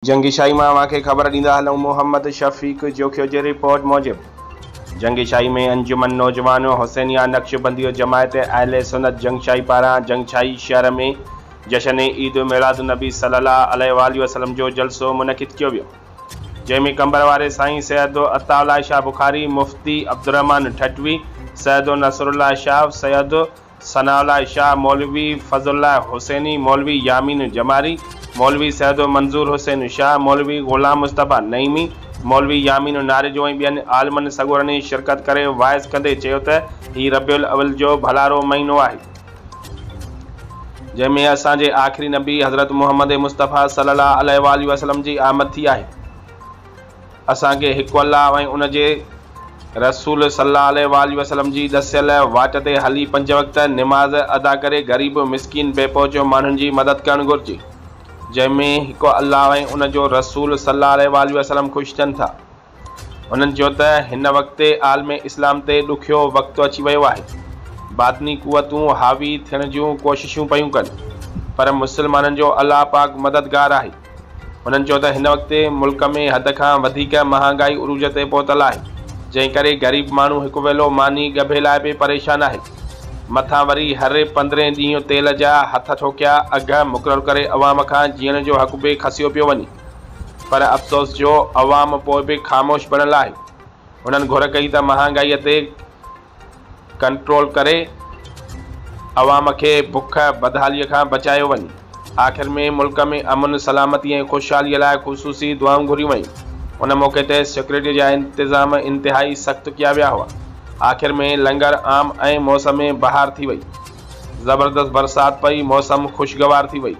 जंगी शाही में अवांखे ख़बर ॾींदा हलूं। मोहम्मद शफ़ीक़ जोखियो जी रिपोर्ट मूजिब जंगी शाही में अंजुमन नौजवान हुसैनिया नक्शबंदी जमायत अहले सुन्नत जंगशाही पारां जंगशाही शहर में जश्न ईद मिलाद नबी सल्लल्लाहु अलैहि वसल्लम जो जलसो मुनक़िद कियो वियो, जंहिंमें कंबर वारे साईं सैयद अताउल्लाह शाह बुखारी, मुफ्ती अब्दुर्रहमान ठटवी, सैयद नसरुल्लाह शाह, सैयद सनाउल्लाह शाह, मौलवी फजलुल्लाह हुसैनी, मौलवी यामीन जमारी, मौलवी सैयद मंजूर हुसैन शाह, मौलवी गुलाम मुस्तफ़ा नईमी, मौलवी यामीन नारिजो ऐं ॿियनि आलमनि सगोरनि शिरकत करे वाइज़ कंदे चयो त हीउ रबिउल अव्वल जो भलारो महीनो आहे, जंहिंमें असांजे आख़िरी नबी हज़रत मुहम्मद मुस्तफ़ा सल्लल्लाहु अलैहि वसल्लम जी आमद थी आहे। असांखे हिकु अल्लाह ऐं उन जे रसूल सल्लल्लाहु अलैहि वसल्लम जी दसियल वाट ते हली 5 वक़्त निमाज़ अदा करे ग़रीब मिसकीन बेपहुचो माण्हुनि जी मदद करणु घुरिजे, जंहिंमें हिकु अल्लाह ऐं उन जो रसूल सल्लल्लाहु अलैहि वसल्लम ख़ुशि थियनि था। उन्हनि चयो त हिन वक़्ते आलम इस्लाम ते ॾुखियो वक़्तु अची वियो आहे। बातनी क़ुवतूं हावी थियण जूं कोशिशूं पियूं कनि, पर मुस्लमाननि जो अल्लाह पाक मददगार आहे। उन्हनि चयो त हिन वक़्ते मुल्क में हद खां वधीक महांगाई उरूज ते पहुतल आहे, जंहिं करे ग़रीब माण्हू हिकु वेलो मानी गभे लाइ बि परेशान आहे। मथां वरी हर 15 ॾींहं तेल जा हथ ठोकिया अघ मुक़ररु करे अवाम खां जीअण जो हक़ बि खसियो पियो वञे, पर अफ़सोस जो अवाम पोइ बि ख़ामोश बनल आहे। उन्हनि घुर कई त महांगाईअ ते कंट्रोल करे अवाम खे बुख बदहालीअ खां बचायो वञे। आख़िर में मुल्क में अमन सलामती ऐं ख़ुशहालीअ लाइ ख़ुसूसी दुआऊं घुरियूं वयूं। उन मौक़े ते सिक्योरिटी जा इंतज़ाम इंतिहाई सख़्तु कया विया हुआ। आख़िर में लंगर आम ऐं मौसम बहार थी वई, ज़बरदस्त बरसाति पई, मौसम ख़ुशगवार थी वई।